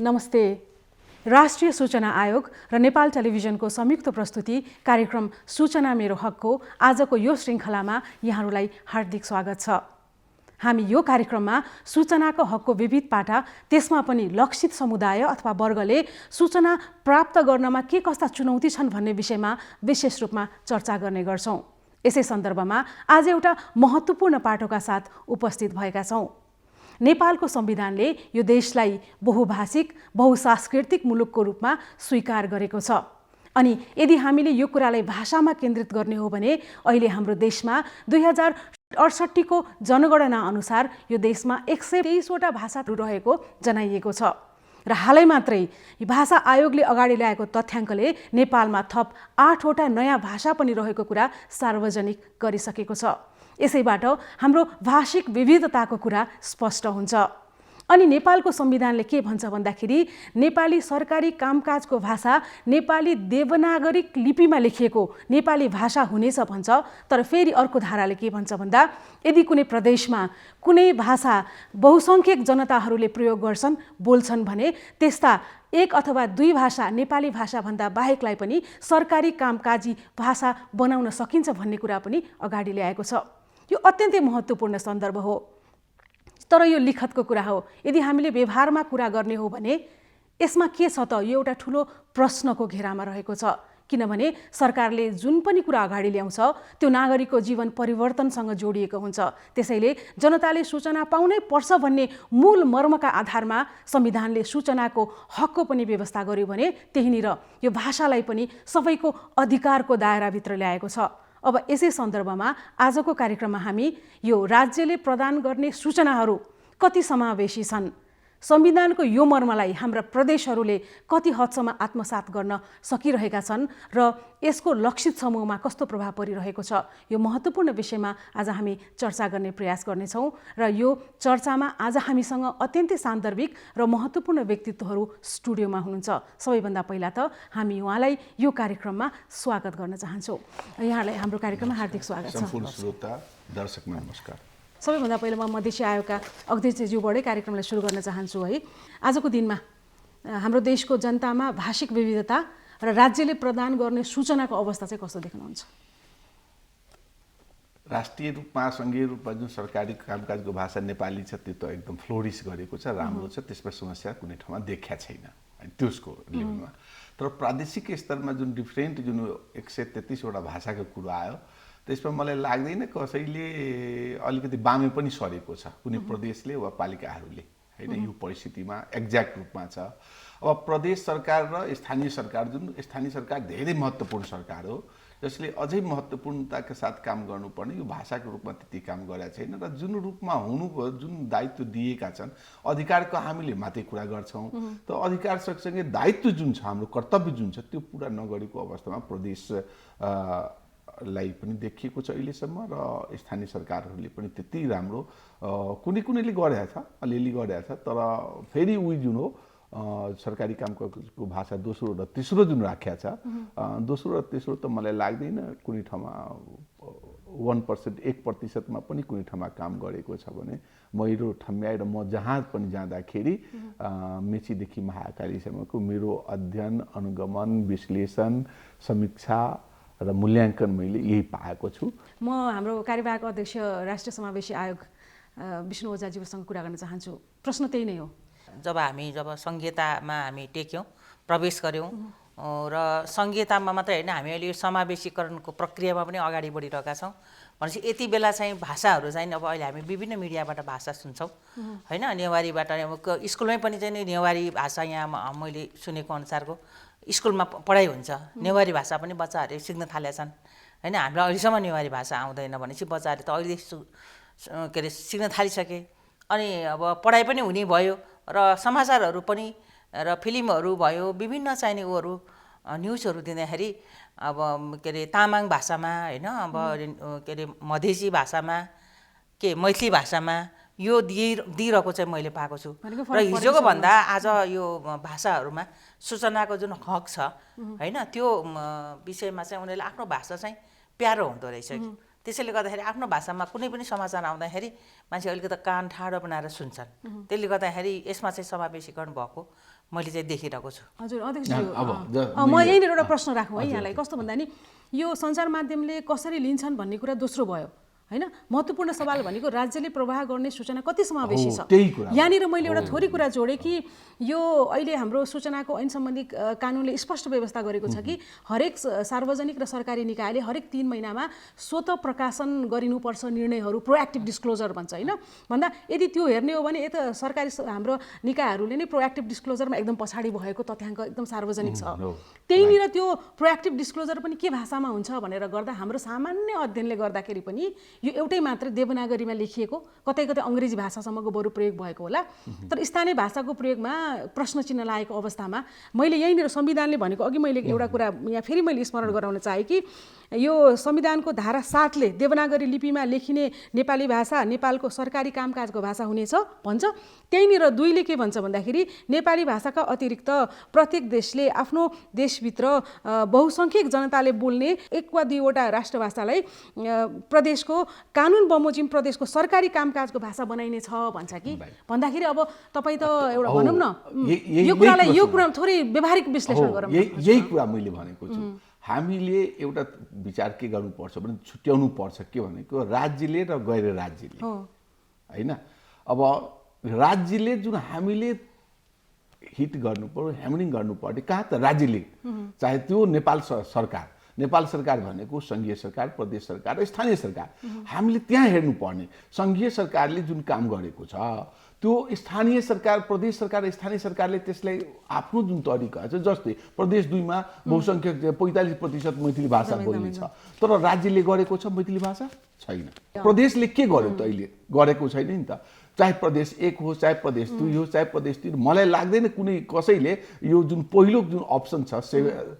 नमस्ते। राष्ट्रिय सूचना आयोग र नेपाल टेलिभिजनको संयुक्त प्रस्तुति कार्यक्रम सूचना मेरो हकको आजको यो श्रृङ्खलामा यहाँहरूलाई हार्दिक स्वागत छ। हामी यो कार्यक्रममा सूचनाको हकको विविध पाटा, त्यसमा पनि लक्षित समुदाय अथवा वर्गले सूचना प्राप्त गर्नमा के कस्ता चुनौती छन् भन्ने विषयमा विशेष रूपमा चर्चा गर्ने गर्छौं। यसै सन्दर्भमा आज एउटा महत्त्वपूर्ण पाटोका साथ उपस्थित भएका छौं। नेपालको संविधानले यो देशलाई बहुभाषिक, बहुसांस्कृतिक मुलुकको रूपमा स्वीकार गरेको छ। अनि यदि हामीले यो कुरालाई भाषामा केन्द्रित गर्ने हो भने अहिले हाम्रो देशमा 2068 को जनगणना अनुसार यो देशमा 123वटा भाषाहरू रहेको जनाइएको छ। र हालै मात्रै भाषा आयोगले अगाडि ल्याएको तथ्याङ्कले नेपालमा थप 8वटा नयाँ भाषा पनि रहेको कुरा सार्वजनिक गरिसकेको छ। यसैबाट हाम्रो भाषिक विविधताको कुरा स्पष्ट हुन्छ। अनि नेपालको संविधानले के भन्छ भन्दाखेरि नेपाली सरकारी कामकाजको भाषा नेपाली देवनागरिक लिपिमा लेखिएको नेपाली भाषा हुनेछ भन्छ। तर फेरि अर्को धाराले के भन्छ भन्दा यदि कुनै प्रदेशमा कुनै भाषा बहुसंख्यक जनताहरूले प्रयोग गर्छन्, बोल्छन् भने त्यस्ता एक अथवा दुई भाषा नेपाली भाषा भन्दा बाहेकलाई पनि सरकारी कामकाजी भाषा बनाउन सकिन्छ भन्ने कुरा पनि अगाडि ल्याएको छ। यो अत्यन्तै महत्त्वपूर्ण सन्दर्भ हो। तर यो लिखतको कुरा हो। यदि हामीले व्यवहारमा कुरा गर्ने हो भने यसमा के छ त, यो एउटा ठुलो प्रश्नको घेरामा रहेको छ। किनभने सरकारले जुन पनि कुरा अगाडि ल्याउँछ त्यो नागरिकको जीवन परिवर्तनसँग जोडिएको हुन्छ। त्यसैले जनताले सूचना पाउनै पर्छ भन्ने मूल मर्मका आधारमा संविधानले सूचनाको हकको पनि व्यवस्था गर्यो भने त्यहीँनिर यो भाषालाई पनि सबैको अधिकारको दायराभित्र ल्याएको छ। अब यसै सन्दर्भमा आजको कार्यक्रममा हामी यो राज्यले प्रदान गर्ने सूचनाहरू कति समावेशी छन्, संविधानको यो मर्मलाई हाम्रा प्रदेशहरूले कति हदसम्म आत्मसात गर्न सकिरहेका छन् र यसको लक्षित समूहमा कस्तो प्रभाव परिरहेको छ, यो महत्त्वपूर्ण विषयमा आज हामी चर्चा गर्ने प्रयास गर्नेछौँ। र यो चर्चामा आज हामीसँग अत्यन्तै सान्दर्भिक र महत्त्वपूर्ण व्यक्तित्वहरू स्टुडियोमा हुनुहुन्छ। सबैभन्दा पहिला त हामी उहाँलाई यो कार्यक्रममा स्वागत गर्न चाहन्छौँ। यहाँलाई हाम्रो कार्यक्रममा हार्दिक स्वागत छ। सम्पूर्ण श्रोता दर्शकमा नमस्कार। सबैभन्दा पहिला म मधेसी आयोगका अध्यक्षज्यूबाटै कार्यक्रमलाई सुरु गर्न चाहन्छु। है, आजको दिनमा हाम्रो देशको जनतामा भाषिक विविधता र राज्यले प्रदान गर्ने सूचनाको अवस्था चाहिँ कस्तो देख्नुहुन्छ? राष्ट्रिय रूपमा, सङ्घीय रूपमा जुन सरकारी कामकाजको भाषा नेपाली छ त्यो त एकदम फ्लोरिस गरेको छ, राम्रो छ, त्यसमा समस्या कुनै ठाउँमा देखिया छैन त्यसको लेभलमा। तर प्रादेशिक स्तरमा जुन डिफ्रेन्ट जुन 133वटा भाषाको कुरो आयो त्यसमा मलाई लाग्दैन कसैले अलिकति बामे पनि सरेको छ, कुनै प्रदेशले वा पालिकाहरूले, होइन। यो परिस्थितिमा एक्ज्याक्ट रूपमा छ। अब प्रदेश सरकार र स्थानीय सरकार, जुन स्थानीय सरकार धेरै महत्त्वपूर्ण सरकार हो जसले अझै महत्त्वपूर्णताका साथ काम गर्नुपर्ने, यो भाषाको रूपमा त्यति काम गरेका छैन। र जुन रूपमा हुनुभयो, जुन दायित्व दिएका छन्, अधिकारको हामीले मात्रै कुरा गर्छौँ, त अधिकार सँगसँगै दायित्व जुन छ, हाम्रो कर्तव्य जुन छ, त्यो पुरा नगरेको अवस्थामा प्रदेश लाई पनि देखिएको छ अहिलेसम्म। र स्थानीय सरकारहरूले पनि त्यति राम्रो कुनैले गरेका छ, अलिअलि गरेका छ। तर फेरि उही जुन हो सरकारी कामकाजको भाषा दोस्रो र तेस्रो जुन राखेको छ, दोस्रो र तेस्रो त मलाई लाग्दैन कुनै ठाउँमा 1%, 1%मा पनि कुनै ठाउँमा काम गरेको छ भने मेरो ठम्याएर म जहाँ पनि जाँदाखेरि मेचीदेखि महाकालीसम्मको मेरो अध्ययन, अनुगमन, विश्लेषण, समीक्षा र मूल्याङ्कन मैले यही पाएको छु। म हाम्रो कार्यवाहक अध्यक्ष राष्ट्रिय समावेशी आयोग विष्णु ओझाज्यूसँग कुरा गर्न चाहन्छु। प्रश्न त्यही नै हो। जब संघीयतामा हामी टेक्यौँ, प्रवेश गऱ्यौँ र संघीयतामा मात्रै होइन, हामी अहिले समावेशीकरणको प्रक्रियामा पनि अगाडि बढिरहेका छौँ। भनेपछि यति बेला चाहिँ भाषाहरू चाहिँ अब अहिले हामी विभिन्न मिडियाबाट भाषा सुन्छौँ, होइन। नेवारीबाट स्कुलमै पनि चाहिँ नेवारी भाषा यहाँ मैले सुनेको अनुसारको स्कुलमा पढाइ हुन्छ, नेवारी भाषा पनि बच्चाहरूले सिक्न थालेका छन्, होइन। हामीलाई अहिलेसम्म नेवारी भाषा आउँदैन भनेपछि बच्चाहरूले त अहिले सिक्न थालिसके। अनि अब पढाइ पनि हुने भयो र समाचारहरू पनि र फिल्महरू भयो, विभिन्न चाहिने उहरू न्युजहरू दिँदाखेरि अब तामाङ भाषामा, होइन, अब मधेसी भाषामा, मैथिली भाषामा यो दिइरहेको चाहिँ मैले पाएको छु। र हिजोको भन्दा आज यो भाषाहरूमा सूचनाको जुन हक छ, होइन, त्यो विषयमा चाहिँ उनीहरूले आफ्नो भाषा चाहिँ प्यारो हुँदो रहेछ। त्यसैले गर्दाखेरि आफ्नो भाषामा कुनै पनि समाचार आउँदाखेरि मान्छे अलिकति कान ठाडो बनाएर सुन्छन्। त्यसले गर्दाखेरि यसमा चाहिँ समावेशीकरण भएको मैले चाहिँ देखिरहेको छु। हजुर अध्यक्षज्यू, अब म यहीँनिर एउटा प्रश्न राखौँ है यहाँलाई। कस्तो भन्दा नि यो सञ्चार माध्यमले कसरी लिन्छन् भन्ने कुरा दोस्रो भयो हैन। महत्त्वपूर्ण सवाल भनेको राज्यले प्रवाह गर्ने सूचना कति समावेशी छ। यहाँनिर मैले एउटा थोरै कुरा जोडेँ कि यो अहिले हाम्रो सूचनाको ऐन सम्बन्धी कानुनले स्पष्ट व्यवस्था गरेको छ कि हरेक सार्वजनिक र सरकारी निकायले हरेक 3 महिनामा स्वत प्रकाशन गरिनुपर्छ निर्णयहरू, प्रोएक्टिभ डिस्क्लोजर भन्छ हैन। भन्दा यदि त्यो हेर्ने हो भने यता सरकारी हाम्रो निकायहरूले नै प्रोएक्टिभ डिस्क्लोजरमा एकदम पछाडि भएको तथ्याङ्क एकदम सार्वजनिक छ। त्यहीँनिर त्यो प्रोएक्टिभ डिस्क्लोजर पनि के भाषामा हुन्छ भनेर गर्दा हाम्रो सामान्य अध्ययनले गर्दाखेरि पनि यो एउटै मात्र देवनागरीमा लेखिएको, कतै कतै अङ्ग्रेजी भाषासम्मको बरु प्रयोग भएको होला। तर स्थानीय भाषाको प्रयोगमा प्रश्न चिन्ह लागेको अवस्थामा मैले यहीँनिर संविधानले भनेको, अघि मैले एउटा कुरा यहाँ फेरि मैले स्मरण गराउन चाहेँ कि यो संविधानको धारा 7 ले देवनागरी लिपिमा लेखिने नेपाली भाषा नेपालको सरकारी कामकाजको भाषा हुनेछ भन्छ। त्यहीँनिर 2 ले के भन्छ भन्दाखेरि नेपाली भाषाका अतिरिक्त प्रत्येक देशले आफ्नो देशभित्र बहुसङ्ख्यक जनताले बोल्ने 1 वा 2 वटा राष्ट्रभाषालाई प्रदेशको कानुन बमोजिम प्रदेशको सरकारी कामकाजको भाषा बनाइनेछ भन्छ कि भन्दाखेरि अब तपाईँ त एउटा भनौँ न यो कुरा थोरै व्यावहारिक विश्लेषण गरौँ। यही कुरा मैले भनेको छु। हामीले एउटा विचार के गर्नुपर्छ भने छुट्याउनु पर्छ के भनेको राज्यले र गैर राज्यले हैन। अब राज्यले जुन हामीले हिट गर्नु पर्यो, ह्यामरिङ गर्नु पर्ने कहाँ त राज्यले, चाहे त्यो नेपाल सरकार भनेको सङ्घीय सरकार, प्रदेश सरकार र स्थानीय सरकार। हामीले त्यहाँ हेर्नुपर्ने सङ्घीय सरकारले जुन काम गरेको छ त्यो स्थानीय सरकार, प्रदेश सरकार र स्थानीय सरकारले त्यसलाई आफ्नो जुन तरिका छ, जस्तै प्रदेश 2 मा बहुसङ्ख्यक 45% मैथिली भाषा बोलिन्छ, तर राज्यले गरेको छ मैथिली भाषा छैन। प्रदेशले के गर्यो त अहिले गरेको छैन नि त। चाहे प्रदेश 1 हो, चाहे प्रदेश 2 हो, चाहे प्रदेश 3, मलाई लाग्दैन कुनै कसैले यो जुन पहिलो जुन अप्सन छ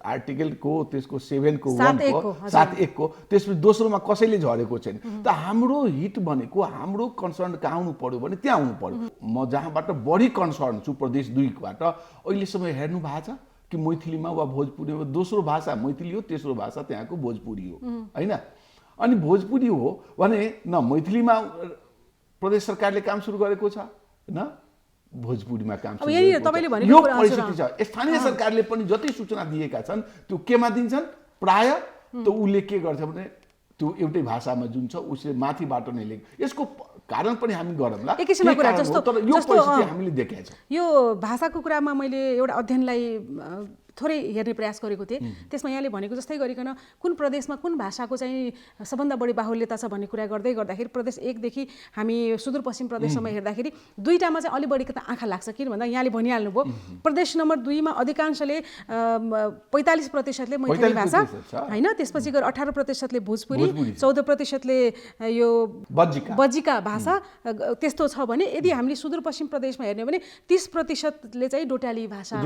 आर्टिकलको त्यसको 7 को 1 को 7(1) को त्यसपछि दोस्रोमा कसैले झरेको छैन। त हाम्रो हिट भनेको हाम्रो कन्सर्न कहाँ आउनु पर्यो भने त्यहाँ आउनु पर्यो। म जहाँबाट बढी कन्सर्न छु प्रदेश 2 बाट अहिलेसम्म हेर्नु भएको छ कि मैथिलीमा वा भोजपुरीमा दोस्रो भाषा मैथिली हो, तेस्रो भाषा त्यहाँको भोजपुरी हो हैन। अनि भोजपुरी हो भने न मैथिलीमा प्रदेश सरकारले काम सुरु गरेको छ न भोजपुरीमा काम सुरु गरेको छ। यो परिस्थिति छ। स्थानीय सरकारले पनि जति सूचना दिएका छन् त्यो केमा दिन्छन् प्राय त उसले के गर्छ भने त्यो एउटै भाषामा जुन छ उसले माथिबाट नै लेख। यसको कारण पनि हामी गरौँला एक किसिमको कुरा जस्तो यो परिस्थिति हामीले देखेका छौँ। यो भाषाको कुरामा मैले एउटा अध्ययनलाई थोरै हेर्ने प्रयास गरेको थिएँ। त्यसमा यहाँले भनेको जस्तै गरिकन कुन प्रदेशमा कुन भाषाको चाहिँ सबभन्दा बढी बाहुल्यता छ भन्ने कुरा गर्दै गर्दाखेरि प्रदेश 1 देखि हामी सुदूरपश्चिम प्रदेशसम्म हेर्दाखेरि 2टामा चाहिँ अलि बढी आँखा लाग्छ। किन भन्दा यहाँले भनिहाल्नु भयो प्रदेश नम्बर 2 मा अधिकांशले 45%ले मैथिली भाषा हैन, त्यसपछि गएर 18%ले भोजपुरी, 14%ले यो बज्जिका भाषा त्यस्तो छ भने यदि हामीले सुदूरपश्चिम प्रदेशमा हेर्ने भने 30%ले चाहिँ डोटाली भाषा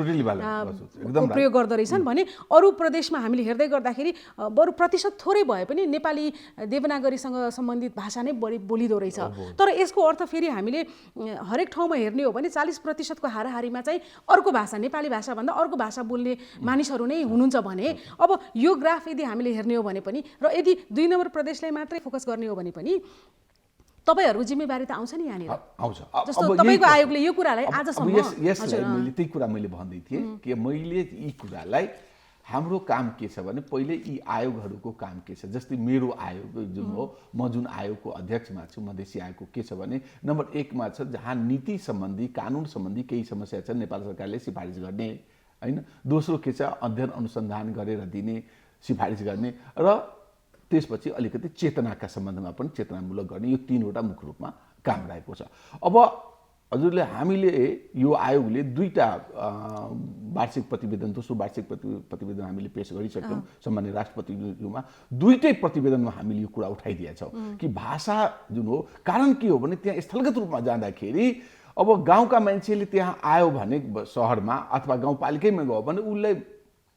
प्रयोग गर्दो रहेछन् भने अरू प्रदेशमा हामीले हेर्दै गर्दाखेरि बरु प्रतिशत थोरै भए पनि नेपाली देवनागरीसँग सम्बन्धित भाषा नै बढी बोलिदो रहेछ। तर यसको अर्थ फेरि हामीले हरेक ठाउँमा हेर्ने हो भने 40% को हाराहारीमा चाहिँ अर्को भाषा नेपाली भाषा भन्दा अर्को भाषा बोल्ने मानिसहरू नै हुनुहुन्छ भने अब यो ग्राफ यदि हामीले हेर्ने हो भने पनि र यदि 2 नम्बर प्रदेशलाई मात्रै फोकस गर्ने हो भने पनि तपाईहरुको जिम्मेवारी त आउँछ नि यहाँनिर आउँछ। जस्तो तपाईको आयोगले यो कुरालाई आजसम्म यसलाई मैले त्यही कुरा मैले भन्दै थिएँ कि मैले यी कुरालाई हाम्रो काम के छ भने पहिले यी आयोगहरूको काम के छ। जस्तै मेरो आयोग जुन हो म जुन आयोगको अध्यक्षमा छु मधेसी आयोगको के छ भने नम्बर 1 मा छ जहाँ नीति सम्बन्धी कानुन सम्बन्धी केही समस्या छ नेपाल सरकारले सिफारिस गर्ने हैन। दोस्रो के छ अध्ययन अनुसन्धान गरेर दिने सिफारिस गर्ने र त्यसपछि अलिकति चेतनाका सम्बन्धमा पनि चेतनामूलक गर्ने। यो 3वटा मुख्य रूपमा काम रहेको छ। अब हजुरले हामीले यो आयोगले 2टा वार्षिक प्रतिवेदन दोस्रो वार्षिक प्रतिवेदन हामीले पेश गरिसक्यौं सम्माननीय राष्ट्रपतिज्यूमा। 2टै प्रतिवेदनमा हामीले यो कुरा उठाइदिएका छौं कि भाषा जुन हो कारण के हो भने त्यहाँ स्थलगत रूपमा जाँदाखेरि अब गाउँका मान्छेले त्यहाँ आयो भने शहरमा अथवा गाउँपालिकामा गयो भने उसलाई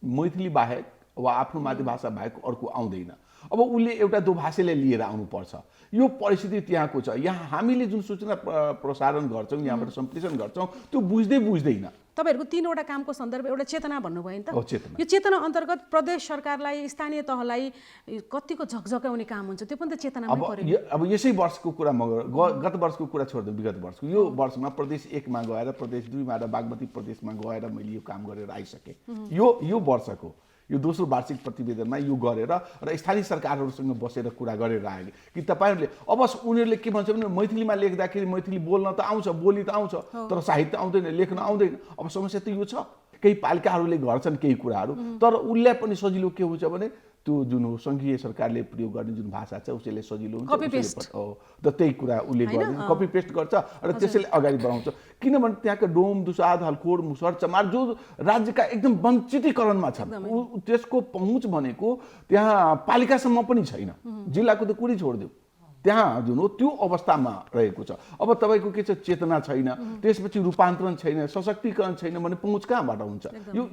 मैथिली बाहेक वा आफ्नो मातृभाषा बाहेक अर्को आउँदैन। अब उसले एउटा दोभाषीले लिएर आउनुपर्छ। यो परिस्थिति त्यहाँको छ। यहाँ हामीले जुन सूचना प्रसारण गर्छौं यहाँबाट सम्प्रेषण गर्छौं त्यो बुझ्दैन तपाईँहरूको 3वटा कामको सन्दर्भ एउटा चेतना भन्नुभयो नि त। चेतना। यो चेतना अन्तर्गत प्रदेश सरकारलाई स्थानीय तहलाई कतिको झकझकाउने काम हुन्छ त्यो पनि त चेतनामै पर्यो। अब यसै वर्षको कुरा म गत वर्षको कुरा छोड्दै विगत वर्षको यो वर्षमा प्रदेश 1 मा गएर प्रदेश 2 मा र बागमती प्रदेशमा गएर मैले यो काम गरेर आइसकेँ। यो वर्षको यो दोस्रो वार्षिक प्रतिवेदनमा यो गरेर र स्थानीय सरकारहरूसँग बसेर कुरा गरेर आएँ कि तपाईँहरूले अब उनीहरूले के भन्छ भने मैथिलीमा लेख्दाखेरि मैथिली बोल्न त आउँछ, बोली त आउँछ, तर साहित्य आउँदैन, लेख्न आउँदैन। अब समस्या त यो छ। केही पालिकाहरूले गर्छन् केही कुराहरू, तर उसलाई पनि सजिलो के हुन्छ भने त्यो जुन हो सङ्घीय सरकारले प्रयोग गर्ने जुन भाषा छ उसले सजिलो हुन्छ, र त्यही कुरा उसले गर्छ, कपी पेस्ट गर्छ र त्यसैले अगाडि बढाउँछ। किनभने त्यहाँका डोम दुसाद हलकोट मुसहर चमार जो राज्यका एकदम वञ्चितीकरणमा छन् त्यसको पहुँच भनेको त्यहाँ पालिकासम्म पनि छैन, जिल्लाको त कुरै छोडिदियो, त्यहाँ जुन हो त्यो अवस्थामा रहेको छ। अब तपाईँको के छ, चेतना छैन, त्यसपछि रूपान्तरण छैन, सशक्तिकरण छैन भने पहुँच कहाँबाट हुन्छ?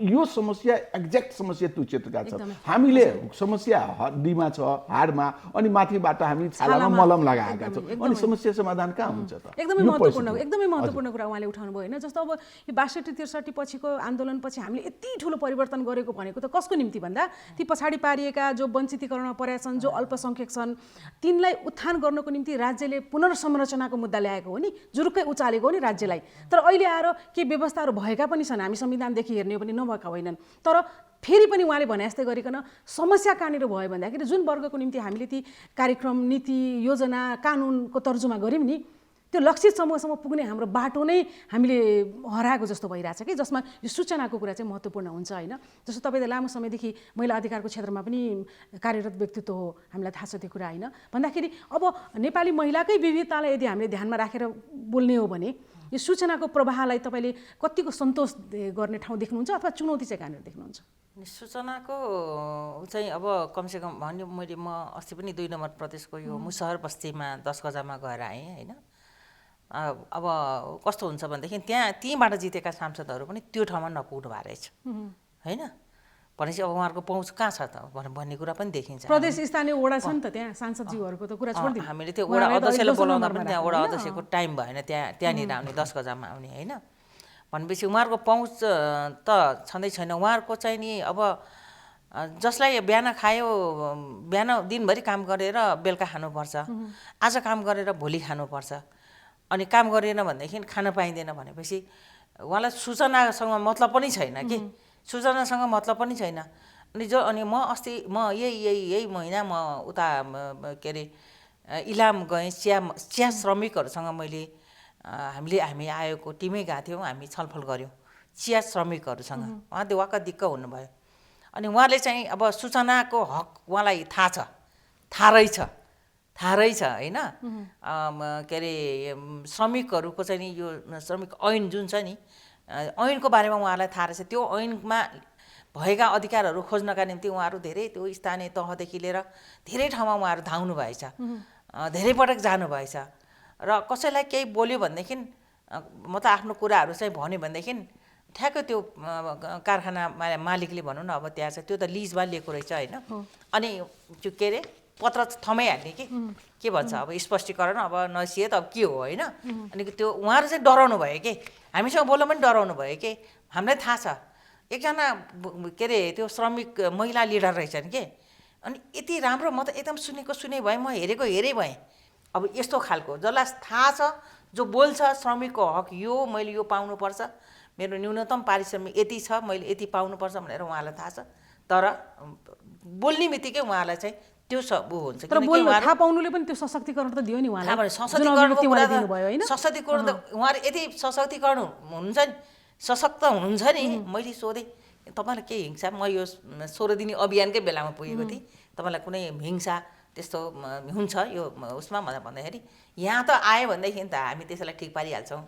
यो समस्या एक्ज्याक्ट समस्या त्यो क्षेत्रका छ। हामीले समस्या हड्डीमा छ, हाडमा, अनि माथिबाट हामी छालामा मलम लगाएका छौँ, अनि समस्या समाधान कहाँ हुन्छ त? एकदमै महत्त्वपूर्ण कुरा उहाँले उठाउनु भयो होइन। जस्तो अब यो 62-63 पछिको आन्दोलनपछि हामीले यति ठुलो परिवर्तन गरेको भनेको त कसको निम्ति भन्दा ती पछाडि पारिएका जो वञ्चितीकरणमा परेका छन्, जो अल्पसङ्ख्यक छन्, तिनलाई उत्थान गर्नको निम्ति राज्यले पुनर्संरचनाको मुद्दा ल्याएको हो नि, जुरुक्कै उचालेको हो नि राज्यलाई। तर अहिले आएर के व्यवस्थाहरू भएका पनि छन्, हामी संविधानदेखि हेर्ने हो भने नभएका होइनन्। तर फेरि पनि उहाँले भने जस्तै गरिकन समस्या कहाँनिर भयो भन्दाखेरि जुन वर्गको निम्ति हामीले ती कार्यक्रम, नीति, योजना, कानुनको तर्जुमा गऱ्यौँ नि, त्यो लक्षित समूहसम्म पुग्ने हाम्रो बाटो नै हामीले हराएको जस्तो भइरहेछ कि, जसमा यो सूचनाको कुरा चाहिँ महत्त्वपूर्ण हुन्छ होइन। जस्तो तपाईँले लामो समयदेखि महिला अधिकारको क्षेत्रमा पनि कार्यरत व्यक्तित्व हो, हामीलाई थाहा छ त्यो कुरा होइन। भन्दाखेरि अब नेपाली महिलाकै विविधतालाई यदि हामीले ध्यानमा राखेर बोल्ने हो भने यो सूचनाको प्रवाहलाई तपाईँले कतिको सन्तोष गर्ने ठाउँ देख्नुहुन्छ अथवा चुनौती चाहिँ कहाँनिर देख्नुहुन्छ? सूचनाको चाहिँ अब कमसेकम भन्यो मैले, म अस्ति पनि 2 नम्बर प्रदेशको यो मुसहर बस्तीमा 10 गजामा गएर आएँ होइन। अब कस्तो हुन्छ भनेदेखि त्यहीँबाट जितेका सांसदहरू पनि त्यो ठाउँमा नपुग्नु भएको रहेछ होइन। भनेपछि अब उहाँहरूको पहुँच कहाँ छ त भन्ने कुरा पनि देखिन्छ। प्रदेश स्थानीय वडा छ नि त, त्यहाँ सांसदज्यूहरूको त कुरा छोडिदिनु, हामीले त्यो वडा अध्यक्षले बोलाउँदा पनि त्यहाँ वडा अध्यक्षको टाइम भएन त्यहाँनिर आउने 10 गजामा आउने होइन। भनेपछि उहाँहरूको पहुँच त छँदै छैन। उहाँहरूको चाहिँ नि अब जसलाई बिहान खायो, बिहान दिनभरि काम गरेर बेलुका खानुपर्छ, आज काम गरेर भोलि खानुपर्छ, अनि काम गरेन भनेदेखि खान पाइँदैन भनेपछि उहाँलाई सूचनासँग मतलब पनि छैन कि, सूचनासँग मतलब पनि छैन। अनि म यही महिना म उता के अरे इलाम गएँ, चिया श्रमिकहरूसँग हामी आएको टिमै गएको थियौँ, हामी छलफल गऱ्यौँ चिया श्रमिकहरूसँग। उहाँ वाक्क दिक्क हुनुभयो। अनि उहाँले चाहिँ अब सूचनाको हक उहाँलाई थाहा रहेछ होइन। के अरे श्रमिकहरूको चाहिँ नि यो श्रमिक ऐन जुन छ नि, ऐनको बारेमा उहाँलाई थाहा रहेछ। त्यो ऐनमा भएका अधिकारहरू खोज्नका निम्ति उहाँहरू धेरै त्यो स्थानीय तहदेखि लिएर धेरै ठाउँमा उहाँहरू धाउनु भएछ, धेरै पटक जानुभएछ। र कसैलाई केही बोल्यो भनेदेखि म त आफ्नो कुराहरू चाहिँ भन्यो भनेदेखि ठ्याक्कै त्यो कारखाना मालिकले भनौँ न, अब त्यहाँ चाहिँ त्यो त लिजमा लिएको रहेछ होइन। अनि त्यो के अरे पत्र थमाइहाल्ने के भन्छ अब स्पष्टीकरण अब नसिए त अब के हो होइन। अनि त्यो उहाँहरू चाहिँ डराउनु भयो कि, हामीसँग बोल्न पनि डराउनु भयो कि। हामीलाई थाहा छ एकजना के अरे त्यो श्रमिक महिला लिडर रहेछन् कि, अनि यति राम्रो, म त एकदम सुने भएँ, म हेरेको भएँ। अब यस्तो खालको जसलाई थाहा छ, जो बोल्छ श्रमिकको हक यो मैले यो पाउनुपर्छ, मेरो न्यूनतम पारिश्रमिक यति छ, मैले यति पाउनुपर्छ भनेर उहाँलाई थाहा छ। तर बोल्ने बित्तिकै उहाँलाई चाहिँ त्यो सब हुन्छ। तर थाहा पाउनुले पनि त्यो सशक्तिकरण त दियो नि उहाँलाई। सशक्तिकरण त उहाँहरू यति सशक्तिकरण हुनुहुन्छ नि, सशक्त हुनुहुन्छ नि। मैले सोधेँ तपाईँलाई के हिंसा, म यो 16 दिने अभियानकै बेलामा पुगेको थिएँ, तपाईँलाई कुनै हिंसा त्यस्तो हुन्छ यो उसमा भनेर भन्दाखेरि यहाँ त आयो भनेदेखि त हामी त्यसैलाई ठिक पारिहाल्छौँ।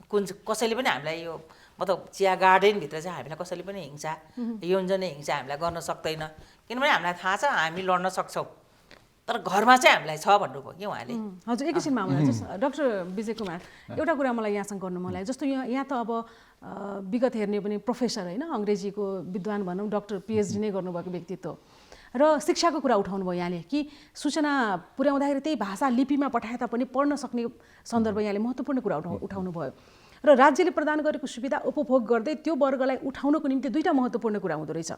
कसैले पनि हामीलाई यो मतलब चिया गार्डनभित्र चाहिँ हामीलाई कसैले पनि हिंसा, यौनजन्य हिंसा हामीलाई गर्न सक्दैन, किनभने हामीलाई थाहा छ हामी लड्न सक्छौँ। तर घरमा चाहिँ हामीलाई छ भन्नुभयो कि उहाँले। हजुर एकैछिनमा आउनु डाक्टर विजय कुमार, एउटा कुरा मलाई यहाँसँग गर्नु मन लाग्यो। जस्तो यहाँ त अब विगत हेर्ने पनि प्रोफेसर होइन, अङ्ग्रेजीको विद्वान भनौँ, डक्टर PhD नै गर्नुभएको व्यक्तित्व र शिक्षाको कुरा उठाउनु भयो यहाँले कि सूचना पुर्याउँदाखेरि त्यही भाषा लिपिमा पठाए तापनि पढ्न सक्ने सन्दर्भ यहाँले महत्त्वपूर्ण कुरा उठाउनु भयो। र राज्यले प्रदान गरेको सुविधा उपभोग गर्दै त्यो वर्गलाई उठाउनको निम्ति दुईटा महत्त्वपूर्ण कुरा हुँदो रहेछ।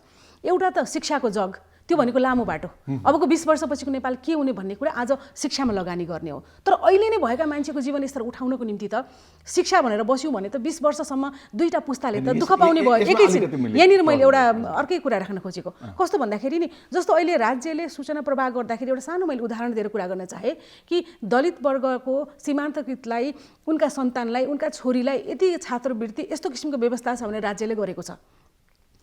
एउटा त शिक्षाको जग, त्यो भनेको लामो बाटो। अबको 20 वर्षपछिको नेपाल के हुने भन्ने कुरा आज शिक्षामा लगानी गर्ने हो। तर अहिले नै भएका मान्छेको जीवनस्तर उठाउनको निम्ति त शिक्षा भनेर बस्यौँ भने त 20 वर्षसम्म दुईटा पुस्ताले त दुःख पाउने भयो एकैछिन। यहाँनिर मैले एउटा अर्कै कुरा राख्न खोजेको कस्तो भन्दाखेरि नि, जस्तो अहिले राज्यले सूचना प्रवाह गर्दाखेरि एउटा सानो मैले उदाहरण दिएर कुरा गर्न चाहे कि दलित वर्गको सीमान्तकृतलाई, उनका सन्तानलाई, उनका छोरीलाई यति छात्रवृत्ति यस्तो किसिमको व्यवस्था छ भने राज्यले गरेको छ।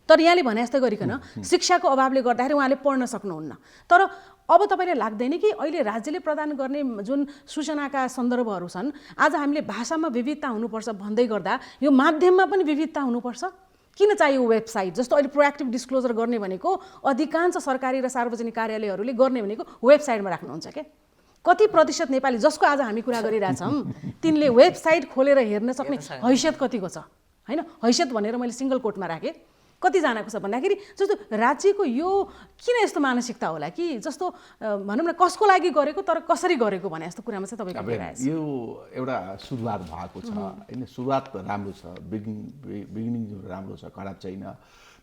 तर यहाँले भने जस्तै गरिकन शिक्षाको अभावले गर्दाखेरि उहाँले पढ्न सक्नुहुन्न। तर अब तपाईँलाई लाग्दैन कि अहिले राज्यले प्रदान गर्ने जुन सूचनाका सन्दर्भहरू छन्, आज हामीले भाषामा विविधता हुनुपर्छ भन्दै गर्दा यो माध्यममा पनि विविधता हुनुपर्छ? किन चाहियो वेबसाइट? जस्तो अहिले प्रोएक्टिभ डिस्क्लोजर गर्ने भनेको अधिकांश सरकारी र सार्वजनिक कार्यालयहरूले गर्ने भनेको वेबसाइटमा राख्नुहुन्छ क्या। कति प्रतिशत नेपाली जसको आज हामी कुरा गरिरहेछौँ तिनले वेबसाइट खोलेर हेर्न सक्ने हैसियत कतिको छ? होइन, हैसियत भनेर मैले सिङ्गल कोटमा राखेँ। कतिजनाको छ भन्दाखेरि जस्तो राज्यको यो किन यस्तो मानसिकता होला कि जस्तो भनौँ न कसको लागि गरेको तर कसरी गरेको भने जस्तो कुरामा चाहिँ तपाईँको कुरा यो एउटा सुरुवात भएको छ होइन। सुरुवात राम्रो छ, बिगिनिङ राम्रो छ, खराब छैन।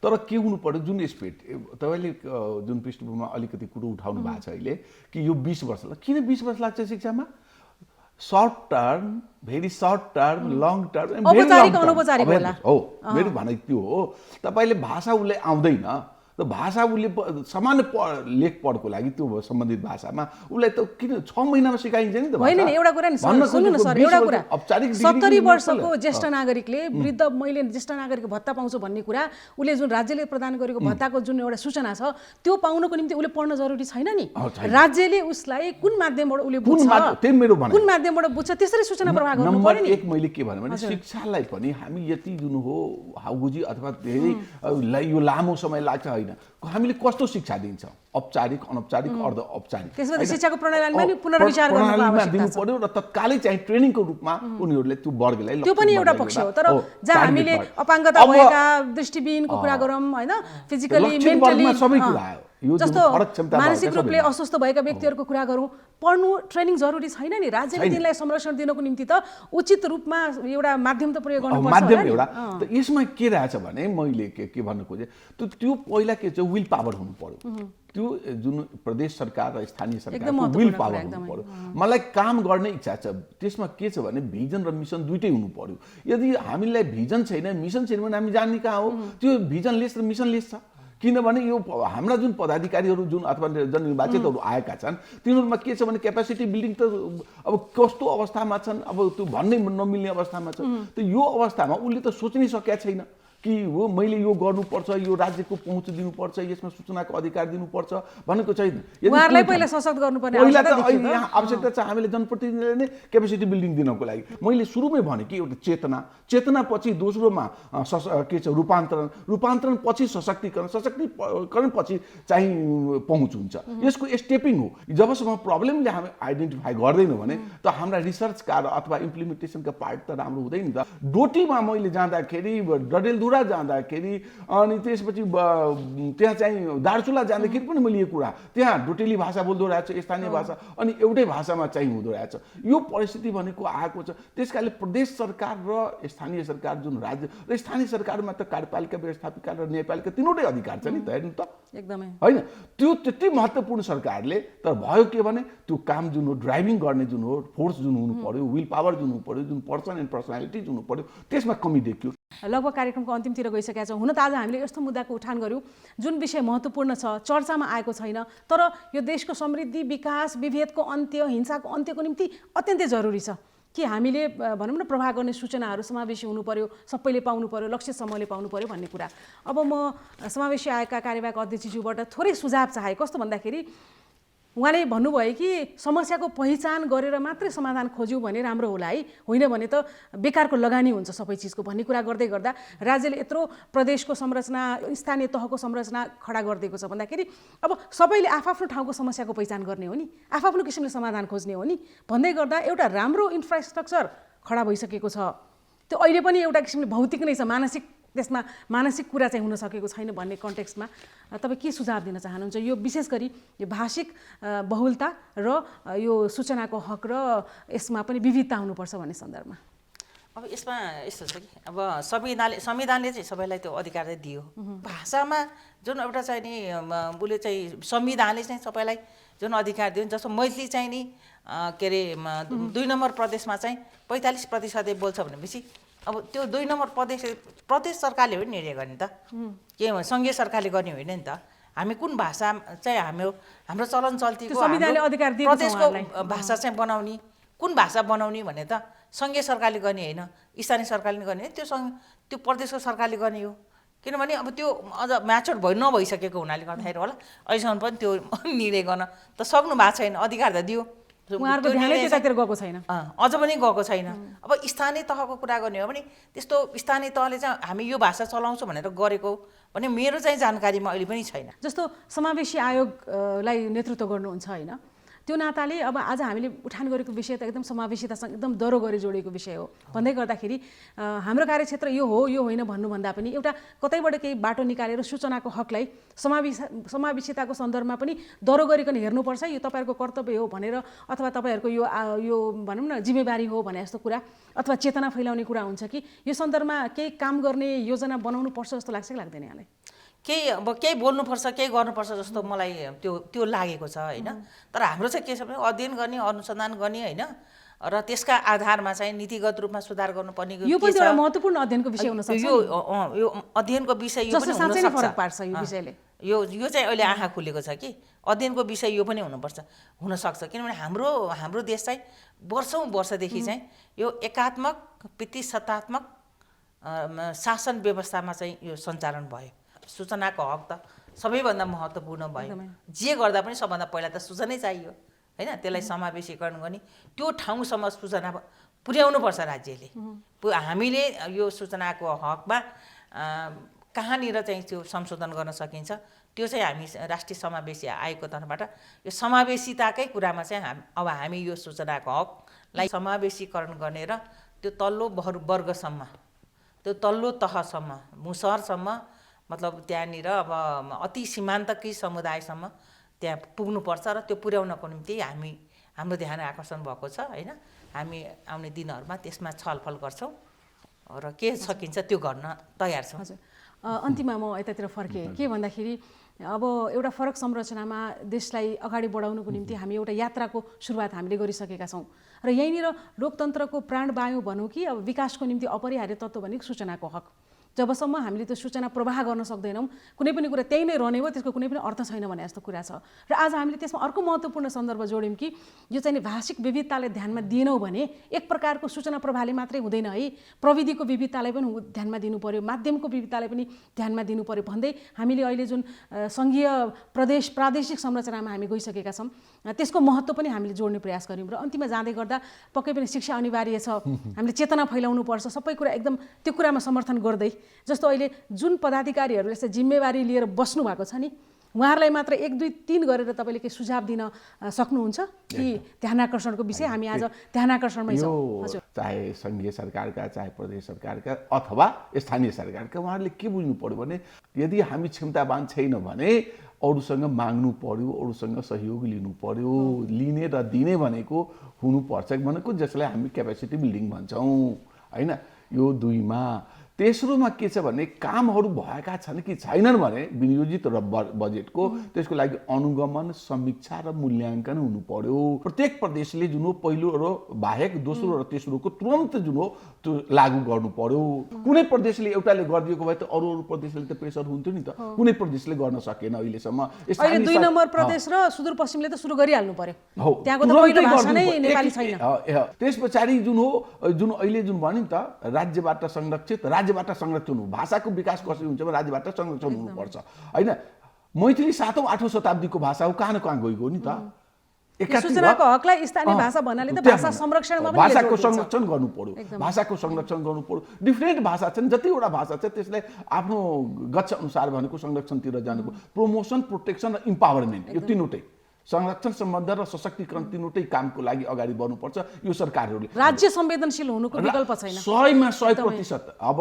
तर के हुनु पर्यो जुन स्पिड तपाईँले जुन पृष्ठभूमिमा अलिकति कुरो उठाउनु भएको छ अहिले कि यो 20 वर्ष किन 20 वर्ष लाग्छ शिक्षामा? Short term, very short term, long term, हो। मेरो भनाइ त्यो हो। तपाईँले भाषा उसले आउँदैन त भाषा उसले सामान्य लेख पढ्को लागि त्यो सम्बन्धित भाषामा उसलाई त किन 6 महिनामा सिकाइन्छ नि त? होइन नि, एउटा कुरा नि सुन्नु न सर, एउटा कुरा 70 वर्षको ज्येष्ठ नागरिकले वृद्ध मैले ज्येष्ठ नागरिक भत्ता पाउँछु भन्ने कुरा उसले जुन राज्यले प्रदान गरेको भत्ताको जुन एउटा सूचना छ त्यो पाउनको निम्ति उसले पढ्न जरुरी छैन नि। राज्यले उसलाई कुन माध्यमबाट उसले बुझ्छ, कुन माध्यमबाट बुझ्छ त्यसरी सूचना प्रवाह गर्नु पर्यो नि। नम्बर 1 मैले के भने शिक्षालाई पनि हामी यति जुन हो हाउगुजी अथवा धेरै यो लामो समय लाग्छ होइन, हामीले कस्तो शिक्षा दिन्छ? औपचारिक, अनौपचारिक, अर्ध औपचारिक। त्यसमा शिक्षाको प्रणालीमा पनि पुनर्विचार गर्नु दिनु पर्यो र तत्कालै चाहिँ ट्रेनिङको रूपमा उनीहरूले त्यो वर्गलाई त्यो पनि एउटा पक्ष हो। तर जहाँ हामीले अपाङ्गता भएका, दृष्टिविहीनको कुरा गरौँ होइन, फिजिकली मेन्टली सबै कुरा आयो, जस्तो मानसिक रूपले अस्वस्थ भएका व्यक्तिहरूको कुरा गरौँ, पढ्नु ट्रेनिङ जरुरी छैन नि? राज्यले तिनलाई संरक्षण दिनको निम्ति त उचित रूपमा एउटा माध्यम त प्रयोग गर्नुपर्छ। माध्यम एउटा त यसमा के रहेछ भने मैले के भन्न खोजेँ त्यो पहिला के चाहिँ विल पावर हुनु पर्यो। त्यो जुन प्रदेश सरकार र स्थानीय सरकारको विल पावर हुनु पर्यो। मलाई काम गर्ने इच्छा छ, त्यसमा के छ भने भिजन र मिसन दुइटै हुनु पर्यो। यदि हामीलाई भिजन छैन, मिसन छैन भने हामी जान्ने कहाँ हो? त्यो भिजन लेस र मिसन लेस छ। किनभने यो हाम्रा जुन पदाधिकारीहरू जुन अथवा जननिर्वाचितहरू आएका छन् तिनीहरूमा के छ भने क्यापेसिटी बिल्डिङ त अब कस्तो अवस्थामा छन्, अब त्यो भन्नै नमिल्ने अवस्थामा छ। त यो अवस्थामा उसले त सोच्नै सकेका छैन कि हो मैले यो गर्नुपर्छ, यो राज्यको पहुँच दिनुपर्छ, यसमा सूचनाको अधिकार दिनुपर्छ भनेको छैन। उहाँहरूलाई पहिला सशक्त गर्नुपर्ने पहिला त यहाँ आवश्यकता छ हामीले जनप्रतिनिधिले नै क्यापेसिटी बिल्डिङ दिनको लागि। मैले सुरुमै भने कि एउटा चेतना पछि दोस्रोमा के छ रूपान्तरण पछि सशक्तिकरण पछि चाहिँ पहुँच हुन्छ। यसको स्टेपिङ हो। जबसम्म प्रब्लमले हामी आइडेन्टिफाई गर्दैनौँ भने त हाम्रा रिसर्चका अथवा इम्प्लिमेन्टेसनका पार्ट त राम्रो हुँदैन नि त। डोटीमा मैले जाँदाखेरि डडेलधुरा जाँदाखेरि अनि त्यसपछि त्यहाँ चाहिँ दार्चुला जाँदाखेरि पनि मैले यो कुरा त्यहाँ डोटेली भाषा बोल्दो रहेछ, स्थानीय भाषा, अनि एउटै भाषामा चाहिँ हुँदो रहेछ। यो परिस्थिति भनेको आएको छ। त्यसकारणले प्रदेश सरकार र स्थानीय सरकार जुन राज्य र स्थानीय सरकारमा त कार्यपालिका, व्यवस्थापिका र न्यायपालिका तिनवटै अधिकार छ नि त, हेर्नु त एकदमै होइन। त्यो त्यति महत्त्वपूर्ण सरकारले तर भयो के भने त्यो काम जुन हो, ड्राइभिङ गर्ने जुन हो, फोर्स जुन हुनु पर्यो, विल पावर जुन हुनु पर्यो, जुन पर्सन एन्ड पर्सनालिटी जुन हुनु पर्यो, त्यसमा कमी देखियो। लगभग कार्यक्रमको अन्तिमतिर गइसकेका छौँ। हुन त आज हामीले यस्तो मुद्दाको उठान गऱ्यौँ जुन विषय महत्त्वपूर्ण छ, चर्चामा आएको छैन, तर यो देशको समृद्धि, विकास, विभेदको अन्त्य, हिंसाको अन्त्यको निम्ति अत्यन्तै जरुरी छ कि हामीले भनौँ न प्रवाह गर्ने सूचनाहरू समावेशी हुनु पर्यो, सबैले पाउनु पर्यो, लक्षित समूहले पाउनु पर्यो भन्ने कुरा। अब म समावेशी आयोगका कार्यवाहक अध्यक्षज्यूबाट थोरै सुझाव चाहे। कस्तो भन्दाखेरि उहाँले भन्नुभयो कि समस्याको पहिचान गरेर मात्रै समाधान खोज्यौँ भने राम्रो होला है, होइन भने त बेकारको लगानी हुन्छ सबै चिजको भन्ने कुरा गर्दै गर्दा राज्यले यत्रो प्रदेशको संरचना, स्थानीय तहको संरचना खडा गरिदिएको छ भन्दाखेरि अब सबैले आफ्नो ठाउँको समस्याको पहिचान गर्ने हो नि, आफ्नो किसिमले समाधान खोज्ने हो नि भन्दै गर्दा एउटा राम्रो इन्फ्रास्ट्रक्चर खडा भइसकेको छ। त्यो अहिले पनि एउटा किसिमले भौतिक नै छ, त्यसमा मानसिक कुरा चाहिँ हुन सकेको छैन भन्ने कन्टेक्स्टमा तपाईँ के सुझाव दिन चाहनुहुन्छ? यो विशेष गरी यो भाषिक बहुलता र यो सूचनाको हक र यसमा पनि विविधता हुनुपर्छ भन्ने सन्दर्भमा। अब यसमा यस्तो छ कि अब संविधानले चाहिँ सबैलाई त्यो अधिकार चाहिँ दियो। भाषामा जुन एउटा चाहिँ नि उसले चाहिँ संविधानले चाहिँ सबैलाई जुन अधिकार दियो, जस्तो मैथिली चाहिँ नि के अरे 2 नम्बर प्रदेशमा चाहिँ 45% बोल्छ भनेपछि अब त्यो 2 नम्बर प्रदेश सरकारले हो नि निर्णय गर्ने त, के सङ्घीय सरकारले गर्ने होइन नि त। हामी कुन भाषा चाहिँ हाम्रो चलन चल्तीको प्रदेशको भाषा चाहिँ बनाउने, कुन भाषा बनाउने भने त सङ्घीय सरकारले गर्ने होइन, स्थानीय सरकारले गर्ने, त्यो प्रदेशको सरकारले गर्ने हो। किनभने अब त्यो अझ म्याचुर नभइसकेको हुनाले गर्दाखेरि होला अहिलेसम्म पनि त्यो निर्णय गर्न त सक्नु भएको छैन, अधिकार त दियो, उहाँहरूको ध्यानै त्यतातिर गएको छैन, अझ पनि गएको छैन। अब स्थानीय तहको कुरा गर्ने हो भने त्यस्तो स्थानीय तहले चाहिँ हामी यो भाषा चलाउँछौँ भनेर गरेको भने मेरो चाहिँ जानकारीमा अहिले पनि छैन। जस्तो समावेशी आयोगलाई नेतृत्व गर्नुहुन्छ होइन, त्यो नाताले अब आज हामीले उठान गरेको विषय त एकदम समावेशितासँग एकदम दरो गरी जोडिएको विषय हो भन्दै गर्दाखेरि हाम्रो कार्यक्षेत्र यो हो यो होइन भन्नुभन्दा पनि एउटा कतैबाट केही बाटो निकालेर सूचनाको हकलाई समावेशिताको सन्दर्भमा पनि दरो गरिकन हेर्नुपर्छ, यो तपाईँहरूको कर्तव्य हो भनेर, अथवा तपाईँहरूको यो भनौँ न जिम्मेवारी हो भने जस्तो कुरा, अथवा चेतना फैलाउने कुरा हुन्छ कि यो सन्दर्भमा केही काम गर्ने योजना बनाउनु पर्छ जस्तो लाग्छ कि लाग्दैन यहाँलाई? केही बोल्नुपर्छ, केही गर्नुपर्छ जस्तो मलाई त्यो लागेको छ होइन। तर हाम्रो चाहिँ के छ भने अध्ययन गर्ने, अनुसन्धान गर्ने होइन, र त्यसका आधारमा चाहिँ नीतिगत रूपमा सुधार गर्नुपर्ने यो पनि एउटा महत्त्वपूर्ण अध्ययनको विषय हुन सक्छ। यो अध्ययनको विषय यो पनि हुन सक्छ, फरक पार्छ यो विषयले। यो चाहिँ अहिले आँखा खुलेको छ कि अध्ययनको विषय यो पनि हुनसक्छ। किनभने हाम्रो देश चाहिँ वर्षदेखि चाहिँ यो एकात्मक प्रतिसत्तात्मक शासन व्यवस्थामा चाहिँ यो सञ्चालन भयो। सूचनाको हक त सबैभन्दा महत्त्वपूर्ण भयो। जे गर्दा पनि सबभन्दा पहिला त सूचनै चाहियो होइन, त्यसलाई समावेशीकरण गर्ने, त्यो ठाउँसम्म सूचना पुर्याउनुपर्छ राज्यले। हामीले यो सूचनाको हकमा कहाँनिर चाहिँ त्यो संशोधन गर्न सकिन्छ त्यो चाहिँ हामी राष्ट्रिय समावेशी आयोगको तर्फबाट यो समावेशिताकै कुरामा चाहिँ अब हामी यो सूचनाको हकलाई समावेशीकरण गर्ने र त्यो तल्लो वर्गसम्म, त्यो तल्लो तहसम्म, मुसहरसम्म, मतलब त्यहाँनिर अब अति सीमान्तकै समुदायसम्म त्यहाँ पुग्नुपर्छ र त्यो पुर्याउनको निम्ति हाम्रो ध्यान आकर्षण भएको छ होइन। हामी आउने दिनहरूमा त्यसमा छलफल गर्छौँ र के सकिन्छ त्यो गर्न तयार छौँ। हजुर, अन्तिममा म यतातिर फर्केँ के भन्दाखेरि अब एउटा फरक संरचनामा देशलाई अगाडि बढाउनुको निम्ति हामी एउटा यात्राको सुरुवात हामीले गरिसकेका छौँ र यहीँनिर लोकतन्त्रको प्राणवायु भनौँ कि अब विकासको निम्ति अपरिहार्य तत्त्व भनेको सूचनाको हक। जबसम्म हामीले त्यो सूचना प्रवाह गर्न सक्दैनौँ, कुनै पनि कुरा त्यही नै रहने हो, त्यसको कुनै पनि अर्थ छैन भने जस्तो कुरा छ। र आज हामीले त्यसमा अर्को महत्त्वपूर्ण सन्दर्भ जोड्यौँ कि यो चाहिँ भाषिक विविधतालाई ध्यानमा दिएनौँ भने एक प्रकारको सूचना प्रवाहले मात्रै हुँदैन है, प्रविधिको विविधतालाई पनि ध्यानमा दिनु पर्यो, माध्यमको विविधतालाई पनि ध्यानमा दिनु पर्यो भन्दै हामीले अहिले जुन सङ्घीय प्रादेशिक संरचनामा हामी गइसकेका छौँ त्यसको महत्त्व पनि हामीले जोड्ने प्रयास गऱ्यौँ। र अन्तिममा जाँदै गर्दा पक्कै पनि शिक्षा अनिवार्य छ, हामीले चेतना फैलाउनु पर्छ, सबै कुरा एकदम त्यो कुरामा समर्थन गर्दै। जस्तो अहिले जुन पदाधिकारीहरूले चाहिँ जिम्मेवारी लिएर बस्नु भएको छ नि, उहाँहरूलाई मात्र 1, 2, 3 गरेर तपाईँले के सुझाव दिन सक्नुहुन्छ कि ध्यानाकर्षणको विषय हामी आज ध्यानाकर्षणमै छौँ? चाहे सङ्घीय सरकारका, चाहे प्रदेश सरकारका अथवा स्थानीय सरकारका, उहाँहरूले के बुझ्नु पर्यो भने यदि हामी क्षमतावान छैन भने अरूसँग माग्नु पर्यो, अरूसँग सहयोग लिनु पर्यो। लिने र दिने भनेको हुनुपर्छ भनेको जसलाई हामी क्यापेसिटी बिल्डिङ भन्छौँ होइन। यो 2मा तेस्रोमा के छ भने कामहरू भएका छन् कि छैनन् भने विनियोजित र बजेटको त्यसको लागि अनुगमन, समीक्षा र मूल्याङ्कन हुनु पर्यो। प्रत्येक प्रदेशले जुन हो पहिलो र बाहेक दोस्रो र तेस्रोको तुरन्त जुन हो त्यो लागू गर्नु पर्यो। कुनै प्रदेशले एउटाले गरिदिएको भए त अरू प्रदेशले त प्रेसर हुन्थ्यो नि त, कुनै प्रदेशले गर्न सकेन अहिलेसम्म। अहिले 2 नम्बर प्रदेश र सुदूरपश्चिमले त सुरु गरिहाल्नु पर्यो, त्यहाँको त पहिलो भाषा नै नेपाली छैन। त्यस पछाडि जुन अहिले जुन भन्यो नि त राज्यबाट संरक्षण हो, भाषाको विकास कसरी हुन्छ भने राज्यबाट संरक्षण हुनुपर्छ होइन। मैथिली 7औं 8औं शताब्दीको भाषा हो, कहाँ न कहाँ गएको नि त। सूचनाको हकलाई स्थानीय भाषा भन्नाले त भाषा संरक्षणमा पनि भाषाको संरक्षण गर्नु पर्यो, भाषाको संरक्षण गर्नु पर्यो। डिफ्रेन्ट भाषा छन्, जतिवटा भाषा छ त्यसलाई आफ्नो गच्छ अनुसार भनेको संरक्षणतिर जानु पर्यो। प्रमोसन, प्रोटेक्सन र इम्पावरमेन्ट, यो 3वटै संरक्षण सम्बन्ध र सशक्तिकरण तीनवटै कामको लागि अगाडि बढ्नुपर्छ यो सरकारहरूले। राज्य संवेदनशील हुनुको विकल्प छैन। 100मा 100%। अब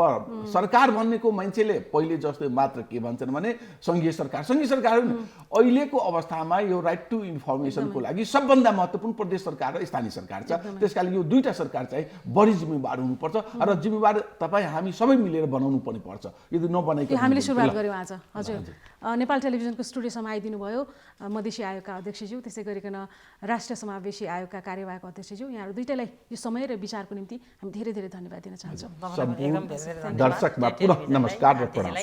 सरकार भन्नेको मान्छेले पहिले जस्तो मात्र के भन्छन् भने सङ्घीय सरकार अहिलेको अवस्थामा यो राइट टु इन्फर्मेसनको लागि सबभन्दा महत्त्वपूर्ण प्रदेश सरकार र स्थानीय सरकार छ। त्यसकारण यो दुईटा सरकार चाहिँ बढी जिम्मेवार हुनुपर्छ र जिम्मेवार तपाईँ हामी सबै मिलेर बनाउनु पनि पर्छ। यदि नबनाइकन हामीले सुरुवात गर्यौँ आज। हजुर, नेपाल टेलिभिजनको स्टुडियोसम्म आइदिनु भयो मधेसी आयोगका अध्यक्षज्यू, त्यसै गरिकन राष्ट्रिय समावेशी आयोगका कार्यवाहक अध्यक्षज्यू, यहाँहरू दुईटैलाई यो समय र विचारको निम्ति हामी धेरै धेरै धन्यवाद दिन चाहन्छौँ। दर्शकमा पुनः नमस्कार र प्रणाम।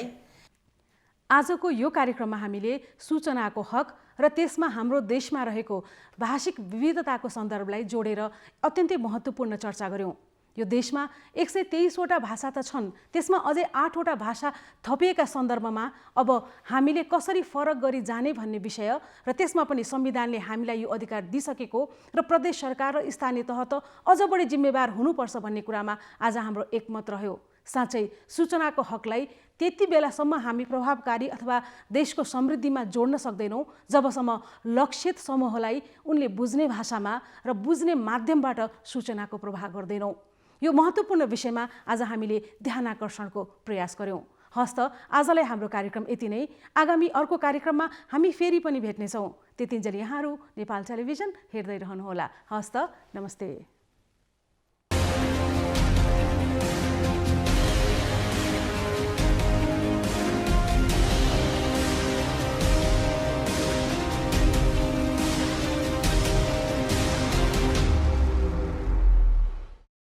आजको यो कार्यक्रममा हामीले सूचनाको हक र त्यसमा हाम्रो देशमा रहेको भाषिक विविधताको सन्दर्भलाई जोडेर अत्यन्तै महत्त्वपूर्ण चर्चा गऱ्यौँ। यो देशमा 123वटा भाषा त छन्, त्यसमा अझै 8वटा भाषा थपिएका सन्दर्भमा अब हामीले कसरी फरक गरी जाने भन्ने विषय र त्यसमा पनि संविधानले हामीलाई यो अधिकार दिइसकेको र प्रदेश सरकार र स्थानीय तह त अझ बढी जिम्मेवार हुनुपर्छ भन्ने कुरामा आज हाम्रो एकमत रह्यो। साँच्चै सूचनाको हकलाई त्यति बेलासम्म हामी प्रभावकारी अथवा देशको समृद्धिमा जोड्न सक्दैनौँ जबसम्म लक्षित समूहलाई उनले बुझ्ने भाषामा र बुझ्ने माध्यमबाट सूचनाको प्रवाह गर्दैनौँ। यो महत्त्वपूर्ण विषयमा आज हामीले ध्यान आकर्षणको प्रयास गऱ्यौँ। हस्त आजलाई हाम्रो कार्यक्रम यति नै। आगामी अर्को कार्यक्रममा हामी फेरि पनि भेट्नेछौँ। त्यतिन्जेल यहाँहरू नेपाल टेलिभिजन हेर्दै रहनुहोला। हस्त, नमस्ते।